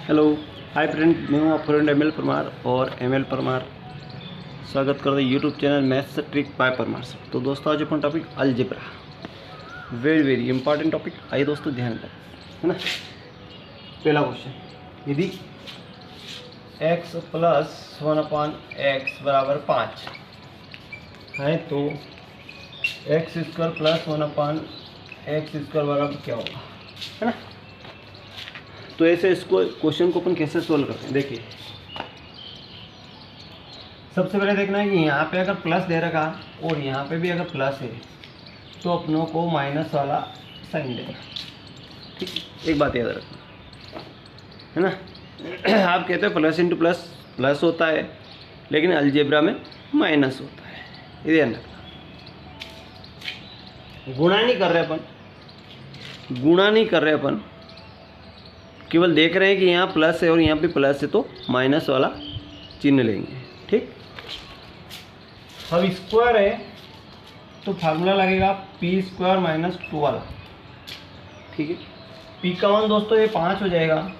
Hello hi friend, मैं हूँ आप फ्रेंड एम एल परमार और एम एल परमार स्वागत करते हैं YouTube channel maths trick by Parmar से। तो दोस्तों आज अपन topic algebra, very important topic. आइए दोस्तों ध्यान दें, है ना। पहला क्वेश्चन, यदि x प्लस 1/x बराबर 5 है तो x square plus 1/x square बराबर क्या होगा, है ना। तो ऐसे इसको क्वेश्चन को अपन कैसे सोल्व करते हैं, देखिए सबसे पहले देखना है कि यहाँ पे अगर प्लस दे रखा और यहाँ पे भी अगर प्लस है तो अपनों को माइनस वाला साइन देना, ठीक। एक बात याद रखना, है ना। आप कहते हो प्लस इंटू प्लस प्लस होता है, लेकिन अलजेब्रा में माइनस होता है, ये ध्यान रखना। गुणा नहीं कर रहे अपन, केवल देख रहे हैं कि यहाँ प्लस है और यहाँ पे प्लस है तो माइनस वाला चिन्ह लेंगे, ठीक। अब स्क्वायर है तो फार्मूला लगेगा पी स्क्वायर माइनस 2 वाला, ठीक है। पी का मान दोस्तों ये 5 हो जाएगा,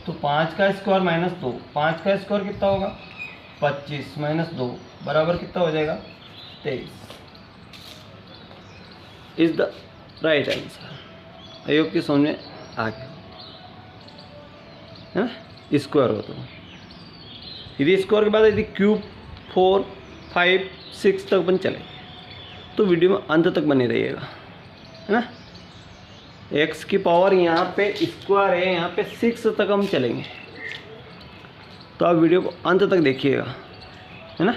तो 5 का स्क्वायर माइनस 2, 5 का स्क्वायर कितना होगा 25 माइनस 2 बराबर कितना हो जाएगा 23 is the right answer. I hope कि समझ में आ गया, है ना। स्क्वायर हो तो यदि स्क्वायर के बाद यदि क्यूब 4, 5, 6 तक अपन चले तो वीडियो में अंत तक बने रहिएगा, है ना। x की पावर यहाँ पे स्क्वायर है, यहाँ पे 6 तक हम चलेंगे, तो आप वीडियो को अंत तक देखिएगा, है ना।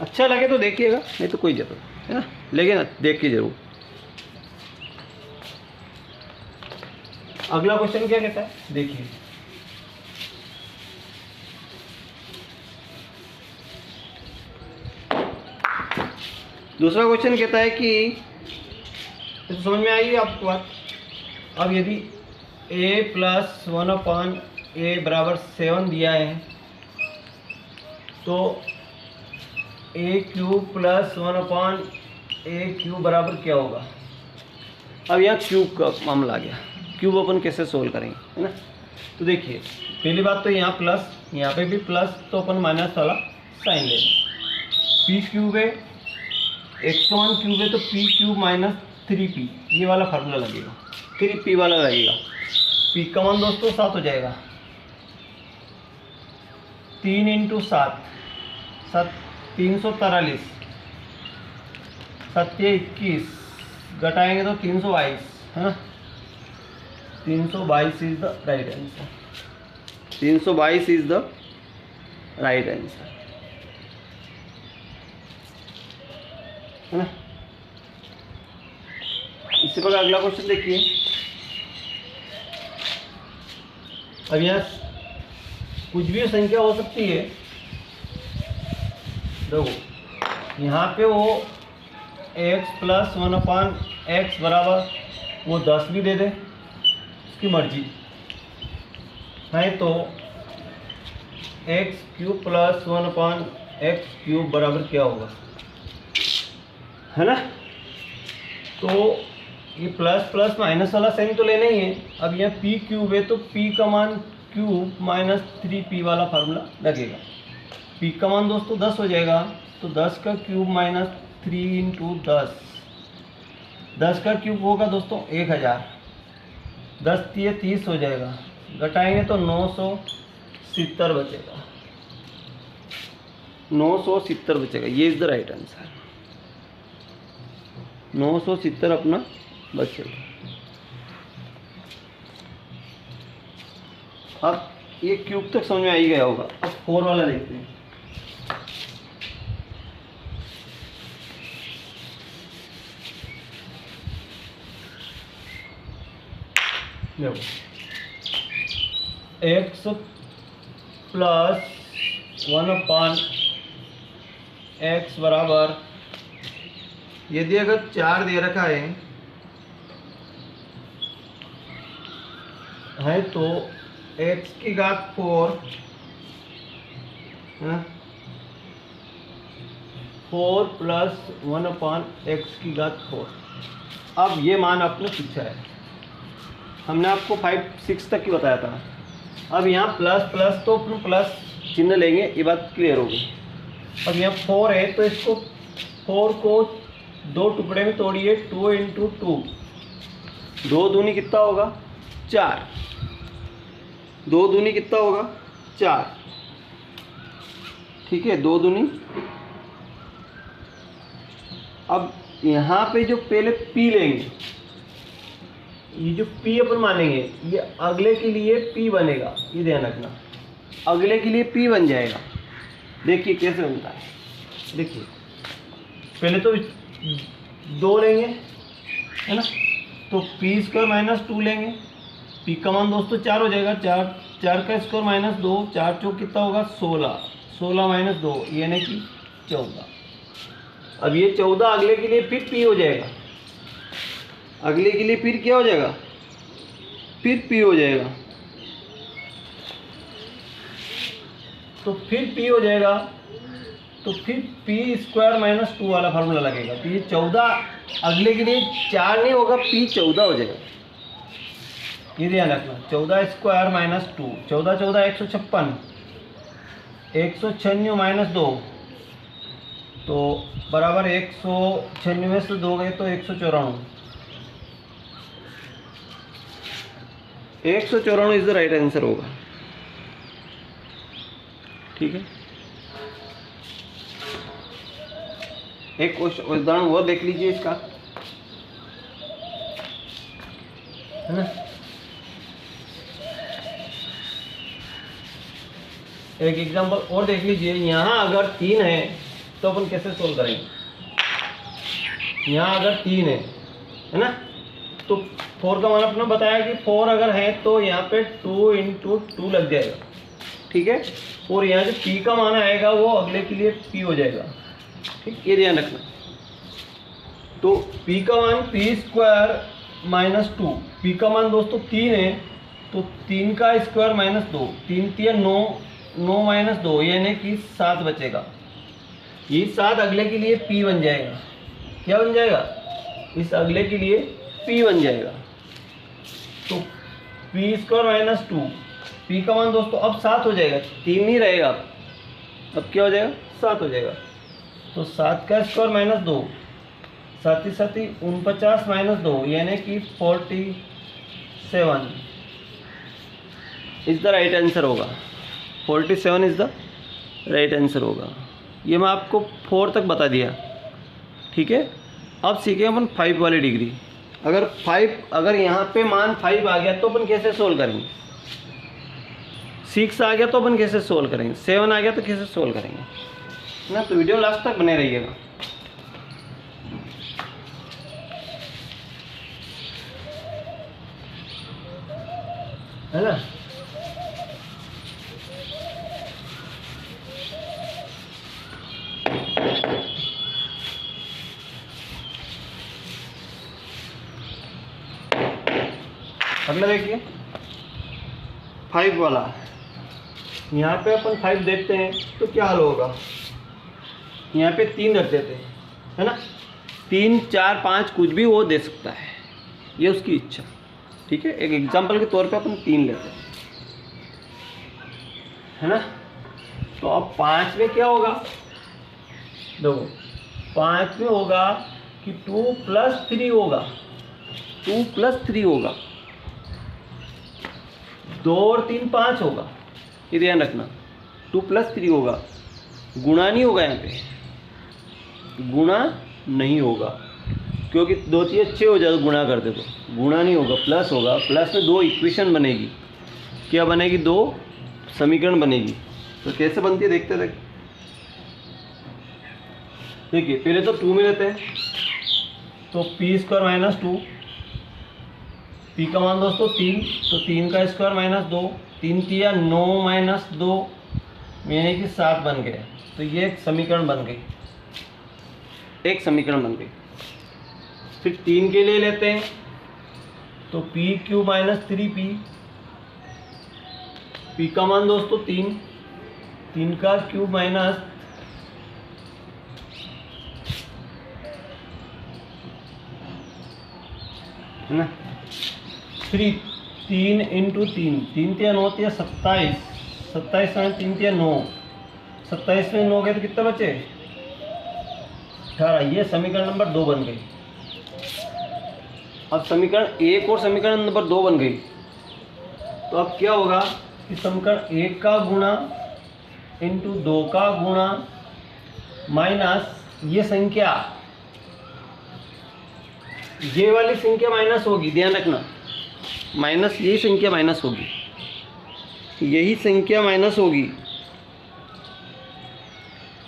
अच्छा लगे तो देखिएगा, नहीं तो कोई जरूरत, है ना, लेकिन देखिए जरूर। अगला क्वेश्चन क्या कहता है, देखिए दूसरा क्वेश्चन कहता है कि तो समझ में आई आपको बात। अब यदि a प्लस 1/a बराबर 7 दिया है तो a cube plus 1/a cube बराबर क्या होगा। अब यहाँ क्यूब का मामला आ गया, क्यूब अपन कैसे सोल्व करेंगे, है ना। तो देखिए पहली बात तो यहाँ प्लस, यहाँ पे भी प्लस, तो अपन माइनस वाला साइन लेंगे। पी क्यूब है, एक्स का मान क्यूब है तो पी क्यूब माइनस 3p, ये वाला फार्मूला लगेगा, 3p वाला लगेगा। पी का मान दोस्तों 7 हो जाएगा, 3 इंटू 7 343, 7 21 घटाएंगे तो 322, है ना। 322 is the right answer, 322 is the right answer, है ना। इससे पहले अगला क्वेश्चन देखिए। अब यहाँ कुछ भी संख्या हो सकती है, देखो यहाँ पे वो x प्लस 1/x बराबर वो 10 भी दे दे, उसकी मर्जी है, तो x cube plus 1/x cube बराबर क्या होगा, है ना। तो ये प्लस प्लस माइनस वाला साइन तो लेना ही है। अब यहाँ p क्यूब है तो p का मान क्यूब माइनस 3p वाला फार्मूला लगेगा। p का मान दोस्तों 10 हो जाएगा, तो 10 का क्यूब माइनस 3 इंटू 10, 10 का क्यूब होगा दोस्तों 1000, 10 3 30 हो जाएगा, घटाएंगे तो 970 बचेगा, 970 बचेगा, ये इज द राइट आंसर। 970 अपना बचेगा। अब ये क्यूब तक समझ में आ ही गया होगा। अब 4 वाला देखते हैं। देखो x प्लस 1/x बराबर, यदि अगर 4 दे रखा है तो x की घात 4, 4 प्लस 1/x की घात 4। अब ये मान आपने पूछा है, हमने आपको 5 6 तक की बताया था। अब यहाँ प्लस प्लस तो प्लस चिन्ह लेंगे, ये बात क्लियर होगी। अब यहाँ 4 है तो इसको 4 को 2 टुकड़े में तोड़िए, 2 × 2, 2 दूनी कितना होगा 4, 2 दूनी कितना होगा 4, ठीक है 2 दूनी। अब यहाँ पे जो पहले p लेंगे, ये जो p अपन मानेंगे ये अगले के लिए p बनेगा, ये ध्यान रखना, अगले के लिए p बन जाएगा। देखिए कैसे बनता है, देखिए पहले तो 2 लेंगे है ना, तो p² - 2 लेंगे, p का मान दोस्तों 4 हो जाएगा, 4 का स्क्वायर माइनस 2, 4 चौक कितना होगा 16, 16 - 2 यानी कि 14। अब ये 14 अगले के लिए फिर p हो जाएगा, अगले के लिए फिर क्या हो जाएगा, फिर p हो जाएगा, तो फिर p हो जाएगा, तो फिर p² - 2 वाला फार्मूला लगेगा। तो ये 14 अगले के लिए 4 नहीं होगा, p 14 हो जाएगा, ये ध्यान रखना। 14² - 2, 14 14 156, 196 - 2 तो बराबर 196 में से 2 गए तो 194, 194 इज द राइट आंसर होगा, ठीक है। एक उदाहरण वो देख लीजिए इसका, है ना। एक एग्जांपल और देख लीजिए, यहाँ अगर 3 है तो अपन कैसे सोल्व करेंगे। यहाँ अगर 3 है ना, तो 4 का मान अपना बताया कि 4 अगर है तो यहाँ पे 2 × 2 लग जाएगा, ठीक है। और यहाँ जो p का मान आएगा वो अगले के लिए p हो जाएगा, ठीक, ये ध्यान रखना। तो p का मान p² - 2, p का मान दोस्तों 3 है तो 3 का स्क्वायर माइनस 2, 3 × 9, 9 - 2 यानी कि 7 बचेगा। ये 7 अगले के लिए p बन जाएगा, क्या बन जाएगा, इस अगले के लिए p बन जाएगा। तो p² - 2, p का मान दोस्तों अब 7 हो जाएगा, 3 नहीं रहेगा, अब क्या हो जाएगा 7 हो जाएगा। तो 7 का स्क्वायर माइनस 2, 7 ही 7 49 - 2 यानी कि 47 इज द राइट आंसर होगा, 47 इज द राइट आंसर होगा। ये मैं आपको 4 तक बता दिया, ठीक है। अब सीखें अपन 5 वाली डिग्री। अगर यहाँ पे मान 5 आ गया तो अपन कैसे सोल्व करेंगे, 6 आ गया तो अपन कैसे सोल्व करेंगे, 7 आ गया तो कैसे सोल्व करेंगे ना। तो वीडियो लास्ट तक बने रहिएगा। है ना। अगला देखिए 5 वाला, यहाँ पे अपन 5 देखते हैं तो क्या हल होगा। यहाँ पे 3 रख देते हैं, है ना, 3 4 5 कुछ भी वो दे सकता है, ये उसकी इच्छा, ठीक है। एक एग्जांपल के तौर पे अपन 3 लेते हैं, है ना। तो अब 5 में क्या होगा, देखो 5 में होगा कि 2 + 3 होगा, 2 + 3 होगा, 2 और 3 5 होगा, ये ध्यान रखना। 2 + 3 होगा, गुणा नहीं होगा, यहाँ पे गुणा नहीं होगा क्योंकि 2 चीज़ 6 हो जाए तो गुणा करते तो गुणा नहीं होगा, प्लस होगा। प्लस में 2 इक्वेशन बनेगी, क्या बनेगी, 2 समीकरण बनेगी। तो कैसे बनती है देखते देखते, देखिए पहले तो 2 में लेते हैं, तो p² - 2, p का मान दोस्तों 3, तो 3 का स्क्वायर माइनस 2, 3 × 9 - 2 यानी कि 7 बन गए। तो ये एक समीकरण बन गई, एक समीकरण बन गई। फिर 3 के लिए लेते हैं, तो p³ - 3p, p का मान दोस्तों 3, 3 का क्यूब माइनस है ना 3, 3 इंटू 3, 3 तिया 9 तिया 27, 27 में 3 तिया 9, 27 में 9 गए तो कितने बचे 18। ये समीकरण नंबर 2 बन गई। अब समीकरण 1 और समीकरण नंबर 2 बन गई, तो अब क्या होगा कि समीकरण 1 का गुणा इंटू 2 का गुणा माइनस ये संख्या, ये वाली संख्या माइनस होगी, ध्यान रखना, माइनस यही संख्या माइनस होगी, यही संख्या माइनस होगी,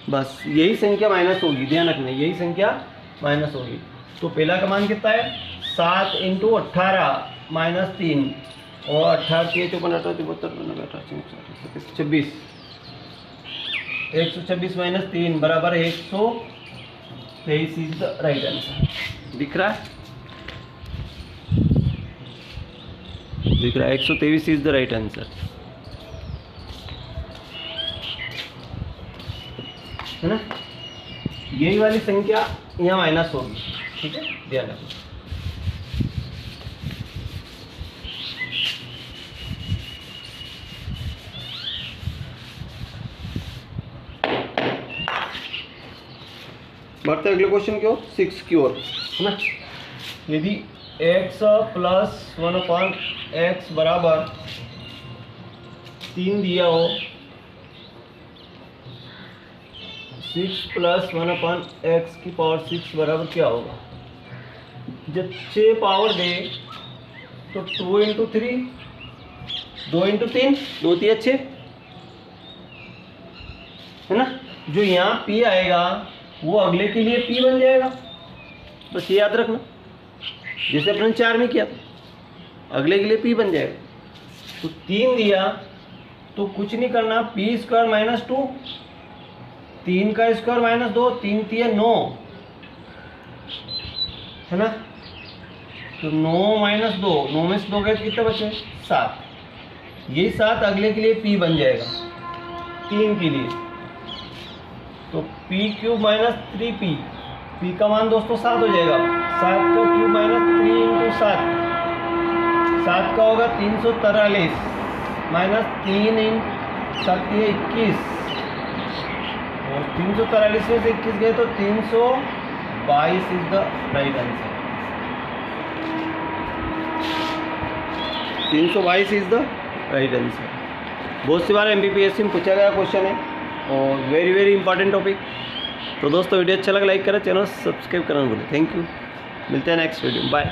बस यही संख्या माइनस होगी, ध्यान रखना यही संख्या माइनस होगी। तो पहला का मान कितना है 7 इंटू 18 माइनस 3 और 18 के 54 18 26, 126 माइनस 3 बराबर 123 इज द राइट आंसर। दिख रहा है, दिख रहा है 123 इज द राइट आंसर, है ना। यही वाली संख्या यहाँ माइनस होगी, ठीक है, ध्यान रखना। बढ़ते अगले क्वेश्चन की ओर, 6 की ओर, है ना। यदि x प्लस 1/x बराबर 3 दिया हो, 6 प्लस 1/x की पावर 6 बराबर क्या होगा। जब 6 पावर दे तो 2 इंटू 3, 2 इंटू 3, 2 तिया 6, है ना। जो यहाँ p आएगा वो अगले के लिए p बन जाएगा, बस ये याद रखना, जैसे अपने 4 में किया था, अगले के लिए p बन जाएगा। तो 3 दिया तो कुछ नहीं करना, p स्क्वायर माइनस 2, 3 का स्क्वायर माइनस 2, 3 तिया 9, है ना। तो 9 माइनस 2, 9 में से 2 गए तो कितने बचे 7, यही 7 अगले के लिए p बन जाएगा 3 के लिए। तो p cube minus 3p, p का मान दोस्तों 7 हो जाएगा, 7 का क्यूब माइनस 3 इंटू 7, 7 का होगा 343 माइनस 3 इन 7 21, और 343 में से 21 गए तो 322 is the right answer. 322 is the right answer. बहुत सी बार एमपीपीएससी में पूछा गया क्वेश्चन है और वेरी वेरी इंपॉर्टेंट टॉपिक। तो दोस्तों वीडियो अच्छा लगा लाइक करें, चैनल सब्सक्राइब करना भूलें। थैंक यू, मिलते हैं नेक्स्ट वीडियो, बाय।